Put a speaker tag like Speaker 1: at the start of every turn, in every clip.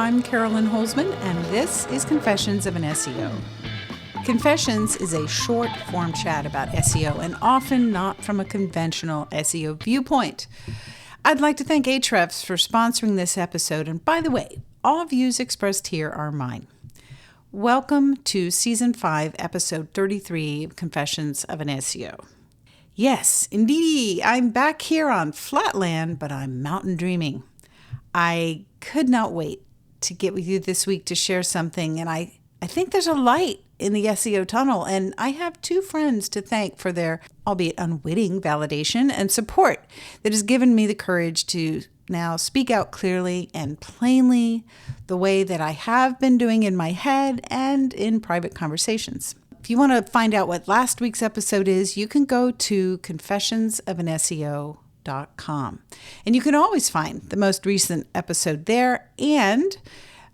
Speaker 1: I'm Carolyn Holzman, and this is Confessions of an SEO. Confessions is a short-form chat about SEO, and often not from a conventional SEO viewpoint. I'd like to thank Ahrefs for sponsoring this episode, and by the way, all views expressed here are mine. Welcome to Season 5, Episode 33 of Confessions of an SEO. Yes, indeed, I'm back here on flatland, but I'm mountain dreaming. I could not wait to get with you this week to share something, and I think there's a light in the SEO tunnel, and I have two friends to thank for their, albeit unwitting, validation and support that has given me the courage to now speak out clearly and plainly the way that I have been doing in my head and in private conversations. If you want to find out what last week's episode is, you can go to confessionsofanseo.com. And you can always find the most recent episode there, and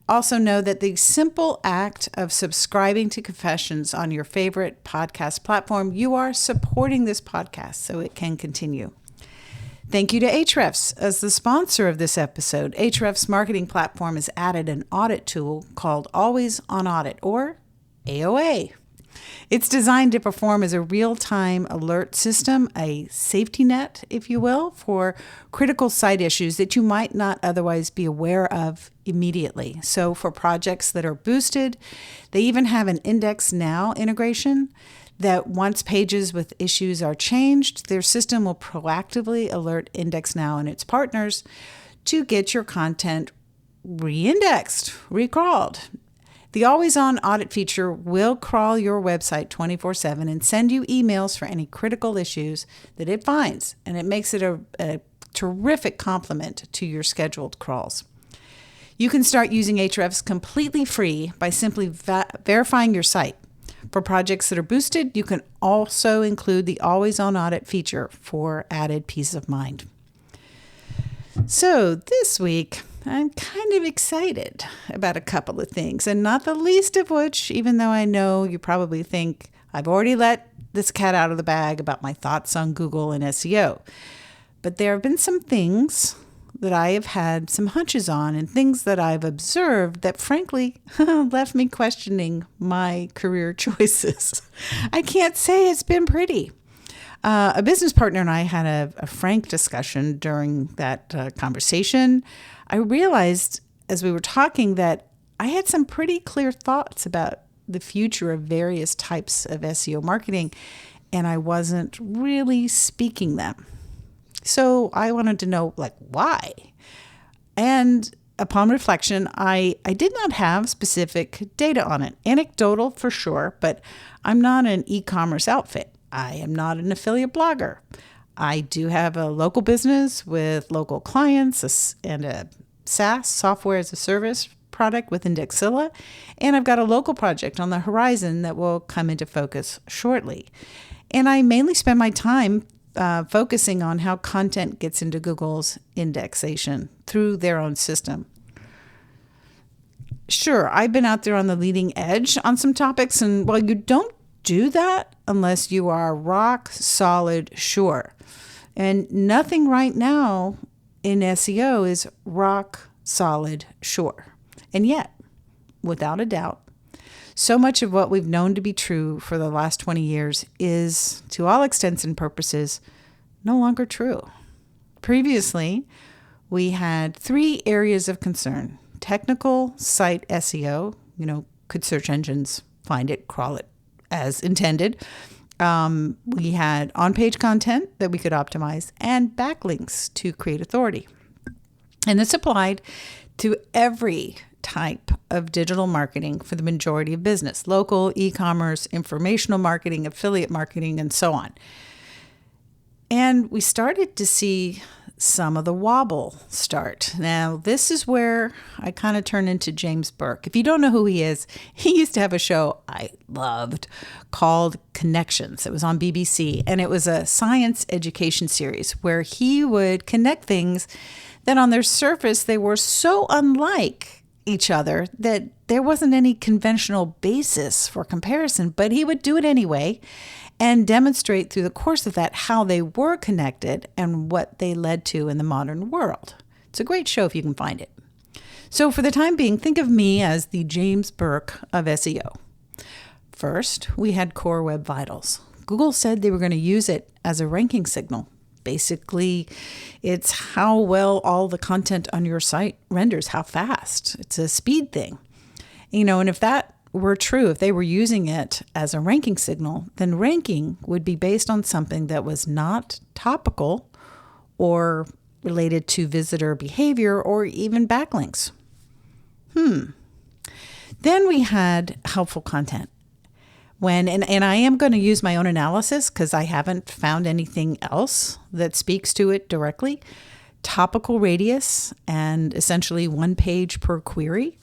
Speaker 1: also know that the simple act of subscribing to Confessions on your favorite podcast platform, you are supporting this podcast so it can continue. Thank you to Ahrefs as the sponsor of this episode. Ahrefs' marketing platform has added an audit tool called Always on Audit, or AOA. It's designed to perform as a real-time alert system, a safety net, if you will, for critical site issues that you might not otherwise be aware of immediately. So for projects that are boosted, they even have an Index Now integration that once pages with issues are changed, their system will proactively alert Index Now and its partners to get your content re-indexed, recrawled. The always-on audit feature will crawl your website 24/7 and send you emails for any critical issues that it finds, and it makes it a terrific complement to your scheduled crawls. You can start using Ahrefs completely free by simply verifying your site. For projects that are boosted, you can also include the always-on audit feature for added peace of mind. So this week, I'm kind of excited about a couple of things, and not the least of which, even though I know you probably think I've already let this cat out of the bag about my thoughts on Google and SEO. But there have been some things that I have had some hunches on, and things that I've observed that frankly left me questioning my career choices. I can't say it's been pretty. A business partner and I had a frank discussion during that conversation. I realized as we were talking that I had some pretty clear thoughts about the future of various types of SEO marketing, and I wasn't really speaking them. So I wanted to know, why? And upon reflection, I did not have specific data on it. Anecdotal for sure, but I'm not an e-commerce outfit. I am not an affiliate blogger. I do have a local business with local clients and a SaaS, software as a service product with Indexilla, and I've got a local project on the horizon that will come into focus shortly. And I mainly spend my time focusing on how content gets into Google's indexation through their own system. Sure, I've been out there on the leading edge on some topics, and well, you don't do that unless you are rock solid sure. And nothing right now in SEO is rock solid sure. And yet, without a doubt, so much of what we've known to be true for the last 20 years is, to all intents and purposes, no longer true. Previously, we had three areas of concern: technical site SEO, could search engines find it, crawl it as intended. We had on-page content that we could optimize, and backlinks to create authority. And this applied to every type of digital marketing for the majority of business: local, e-commerce, informational marketing, affiliate marketing, and so on. And we started to see some of the wobble start. Now, this is where I kind of turn into James Burke. If you don't know who he is, he used to have a show I loved called Connections. It was on BBC, and it was a science education series where he would connect things that on their surface, they were so unlike each other that there wasn't any conventional basis for comparison, but he would do it anyway and demonstrate through the course of that how they were connected and what they led to in the modern world. It's a great show if you can find it. So for the time being, think of me as the James Burke of SEO. First, we had Core Web Vitals. Google said they were going to use it as a ranking signal. Basically, it's how well all the content on your site renders, how fast. It's a speed thing. And if that were true, if they were using it as a ranking signal, then ranking would be based on something that was not topical or related to visitor behavior or even backlinks. Then we had helpful content. And I am going to use my own analysis because I haven't found anything else that speaks to it directly. Topical radius and essentially one page per query.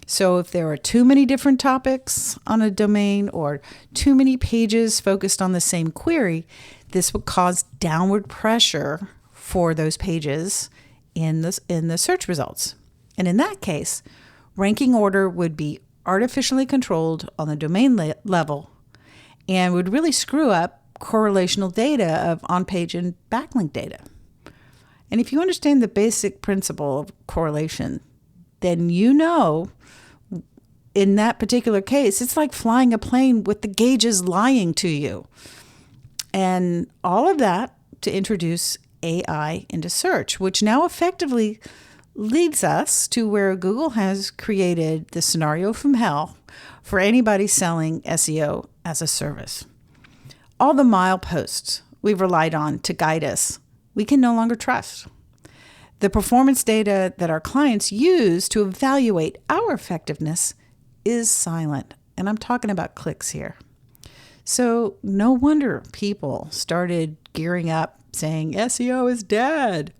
Speaker 1: So if there are too many different topics on a domain or too many pages focused on the same query, this would cause downward pressure for those pages in the search results. And in that case, ranking order would be artificially controlled on the domain level and would really screw up correlational data of on-page and backlink data. And if you understand the basic principle of correlation, then in that particular case, it's like flying a plane with the gauges lying to you. And all of that to introduce AI into search, which now effectively leads us to where Google has created the scenario from hell for anybody selling SEO as a service. All the mileposts we've relied on to guide us, we can no longer trust. The performance data that our clients use to evaluate our effectiveness is silent. And I'm talking about clicks here. So no wonder people started gearing up saying SEO is dead.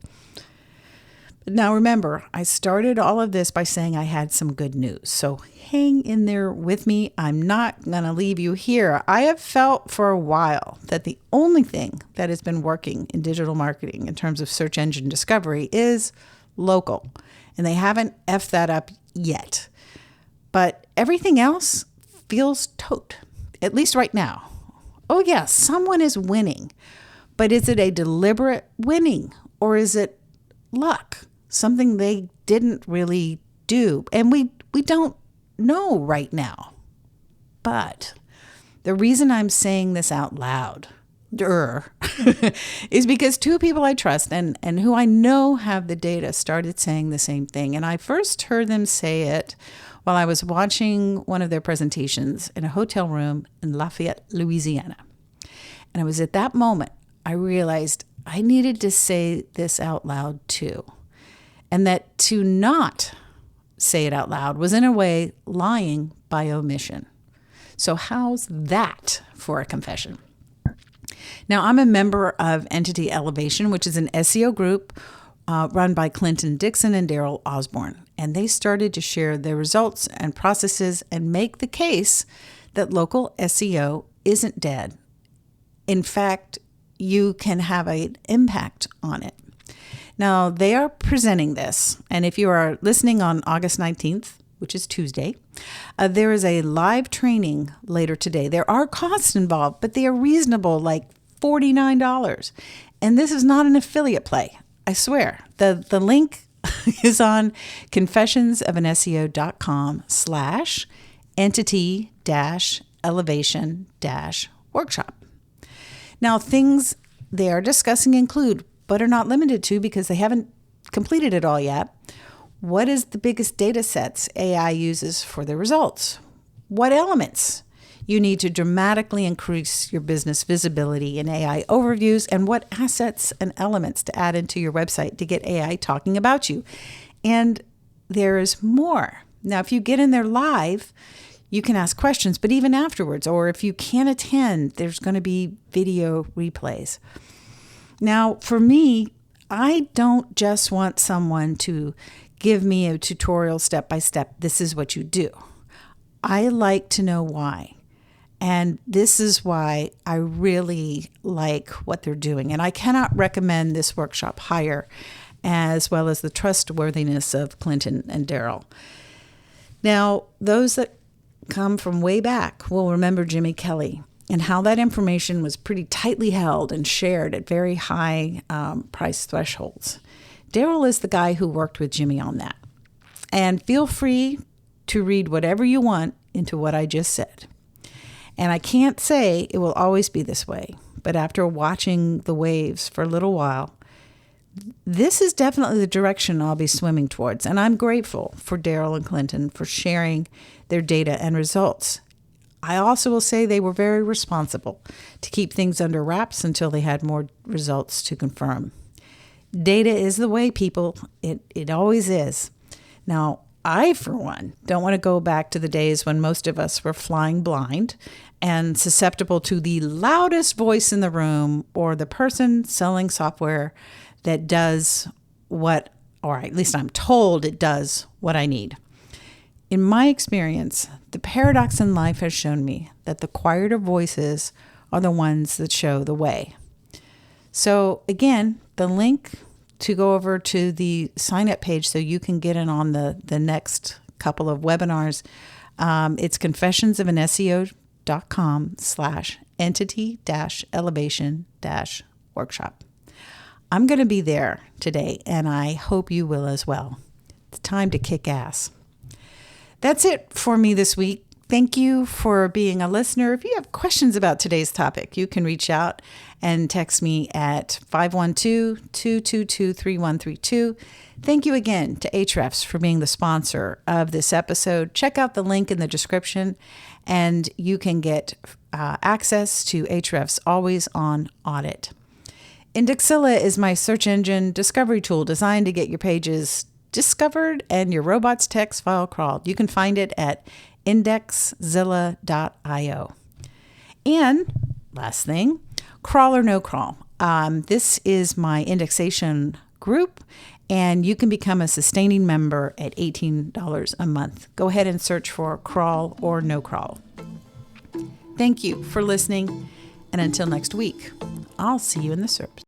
Speaker 1: Now remember, I started all of this by saying I had some good news. So hang in there with me. I'm not going to leave you here. I have felt for a while that the only thing that has been working in digital marketing in terms of search engine discovery is local. And they haven't effed that up yet. But everything else feels tote, at least right now. Oh yeah, someone is winning. But is it a deliberate winning or is it luck? Something they didn't really do. And we don't know right now. But the reason I'm saying this out loud is because two people I trust and who I know have the data started saying the same thing. And I first heard them say it while I was watching one of their presentations in a hotel room in Lafayette, Louisiana. And it was at that moment I realized I needed to say this out loud too. And that to not say it out loud was in a way lying by omission. So how's that for a confession? Now, I'm a member of Entity Elevation, which is an SEO group run by Clinton Dixon and Daryl Osborne. And they started to share their results and processes and make the case that local SEO isn't dead. In fact, you can have an impact on it. Now, they are presenting this, and if you are listening on August 19th, which is Tuesday, there is a live training later today. There are costs involved, but they are reasonable, like $49. And this is not an affiliate play, I swear. The link is on confessionsofanseo.com/entity-elevation-workshop. Now, things they are discussing include, but are not limited to because they haven't completed it all yet, what is the biggest data sets AI uses for the results? What elements you need to dramatically increase your business visibility in AI overviews, and what assets and elements to add into your website to get AI talking about you. And there is more. Now, if you get in there live, you can ask questions, but even afterwards, or if you can't attend, there's going to be video replays. Now, for me, I don't just want someone to give me a tutorial step-by-step, this is what you do. I like to know why. And this is why I really like what they're doing. And I cannot recommend this workshop higher, as well as the trustworthiness of Clinton and Daryl. Now, those that come from way back will remember Jimmy Kelly and how that information was pretty tightly held and shared at very high price thresholds. Daryl is the guy who worked with Jimmy on that. And feel free to read whatever you want into what I just said. And I can't say it will always be this way, but after watching the waves for a little while, this is definitely the direction I'll be swimming towards. And I'm grateful for Daryl and Clinton for sharing their data and results. I also will say they were very responsible to keep things under wraps until they had more results to confirm. Data is the way, people. It always is. Now, I, for one, don't want to go back to the days when most of us were flying blind and susceptible to the loudest voice in the room or the person selling software that does what, or at least I'm told it does what I need. In my experience, the paradox in life has shown me that the quieter voices are the ones that show the way. So again, the link to go over to the sign up page so you can get in on the next couple of webinars. It's confessionsofanseo.com/entity-elevation-workshop. I'm going to be there today, and I hope you will as well. It's time to kick ass. That's it for me this week. Thank you for being a listener. If you have questions about today's topic, you can reach out and text me at 512-222-3132. Thank you again to Ahrefs for being the sponsor of this episode. Check out the link in the description, and you can get access to Ahrefs Always On Audit. Indexilla is my search engine discovery tool designed to get your pages discovered and your robot's text file crawled. You can find it at indexzilla.io. And last thing, crawl or no crawl. This is my indexation group, and you can become a sustaining member at $18 a month. Go ahead and search for crawl or no crawl. Thank you for listening, and until next week, I'll see you in the SERPs.